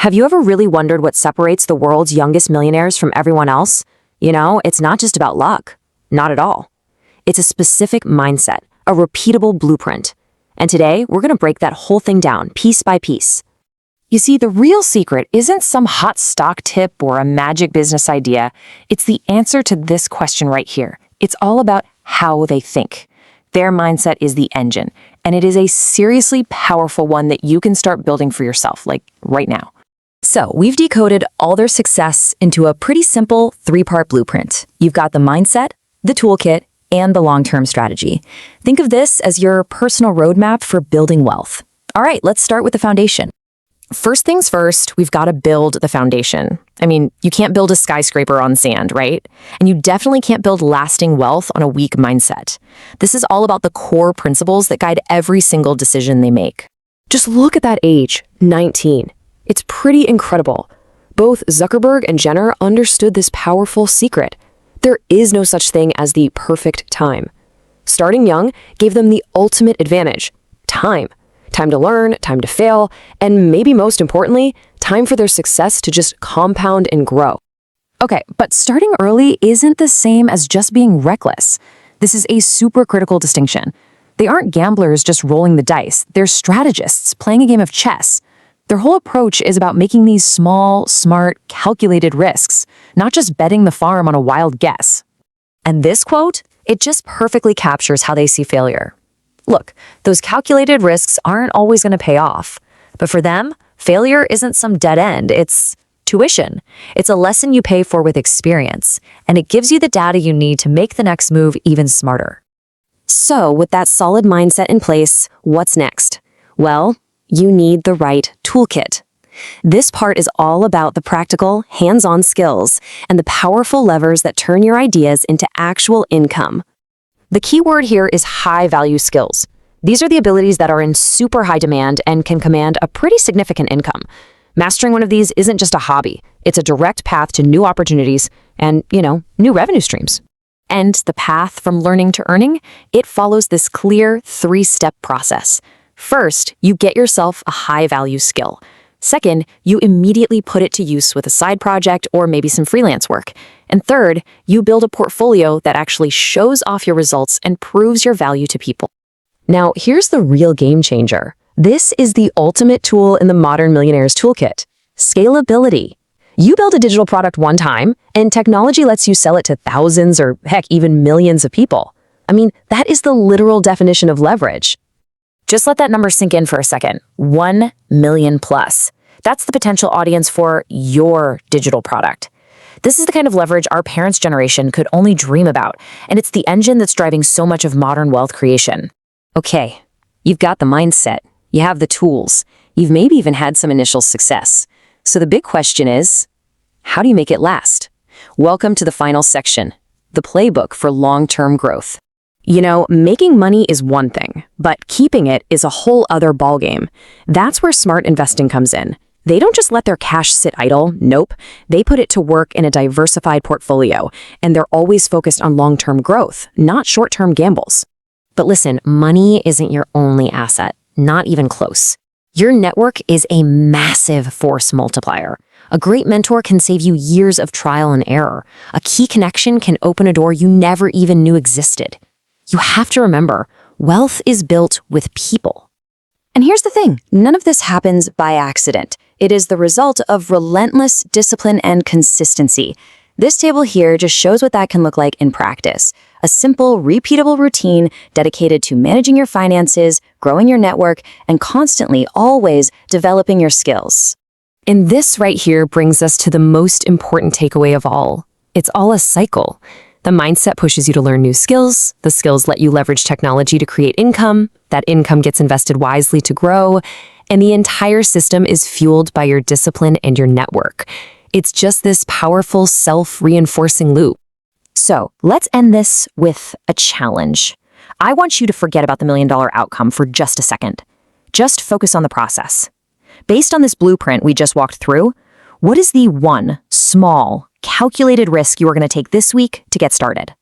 Have you ever really wondered what separates the world's youngest millionaires from everyone else? It's not just about luck. Not at all. It's a specific mindset, a repeatable blueprint. And today, we're going to break that whole thing down, piece by piece. You see, the real secret isn't some hot stock tip or a magic business idea. It's the answer to this question right here. It's all about how they think. Their mindset is the engine, and it is a seriously powerful one that you can start building for yourself, like right now. So we've decoded all their success into a pretty simple 3-part blueprint. You've got the mindset, the toolkit, and the long-term strategy. Think of this as your personal roadmap for building wealth. All right, let's start with the foundation. First things first, we've got to build the foundation. You can't build a skyscraper on sand, right? And you definitely can't build lasting wealth on a weak mindset. This is all about the core principles that guide every single decision they make. Just look at that age, 19. It's pretty incredible. Both Zuckerberg and Jenner understood this powerful secret. There is no such thing as the perfect time. Starting young gave them the ultimate advantage, time. Time to learn, time to fail, and maybe most importantly, time for their success to just compound and grow. Okay, but starting early isn't the same as just being reckless. This is a super critical distinction. They aren't gamblers just rolling the dice. They're strategists playing a game of chess. Their whole approach is about making these small, smart, calculated risks, not just betting the farm on a wild guess. And this quote, it just perfectly captures how they see failure. Look, those calculated risks aren't always going to pay off. But for them, failure isn't some dead end. It's tuition. It's a lesson you pay for with experience, and it gives you the data you need to make the next move even smarter. So, with that solid mindset in place, what's next? Well, you need the right toolkit. This part is all about the practical, hands-on skills and the powerful levers that turn your ideas into actual income. The key word here is high-value skills. These are the abilities that are in super high demand and can command a pretty significant income. Mastering one of these isn't just a hobby. It's a direct path to new opportunities and, new revenue streams. And the path from learning to earning, it follows this clear 3-step process. First, you get yourself a high-value skill. Second, you immediately put it to use with a side project or maybe some freelance work. And third, you build a portfolio that actually shows off your results and proves your value to people. Now, here's the real game changer. This is the ultimate tool in the modern millionaire's toolkit: scalability. You build a digital product one time, and technology lets you sell it to thousands or heck, even millions of people. That is the literal definition of leverage. Just let that number sink in for a second. 1 million plus. That's the potential audience for your digital product. This is the kind of leverage our parents' generation could only dream about, and it's the engine that's driving so much of modern wealth creation. Okay, you've got the mindset, you have the tools, you've maybe even had some initial success. So the big question is, how do you make it last? Welcome to the final section, the playbook for long-term growth. Making money is one thing, but keeping it is a whole other ballgame. That's where smart investing comes in. They don't just let their cash sit idle. Nope. They put it to work in a diversified portfolio, and they're always focused on long-term growth, not short-term gambles. But listen, money isn't your only asset, not even close. Your network is a massive force multiplier. A great mentor can save you years of trial and error. A key connection can open a door you never even knew existed. You have to remember, wealth is built with people. And here's the thing, none of this happens by accident. It is the result of relentless discipline and consistency. This table here just shows what that can look like in practice. A simple, repeatable routine dedicated to managing your finances, growing your network, and constantly, always developing your skills. And this right here brings us to the most important takeaway of all. It's all a cycle. The mindset pushes you to learn new skills. The skills let you leverage technology to create income. That income gets invested wisely to grow. And the entire system is fueled by your discipline and your network. It's just this powerful self-reinforcing loop. So let's end this with a challenge. I want you to forget about the $1 million outcome for just a second. Just focus on the process. Based on this blueprint we just walked through, what is the one small, calculated risk you are going to take this week to get started?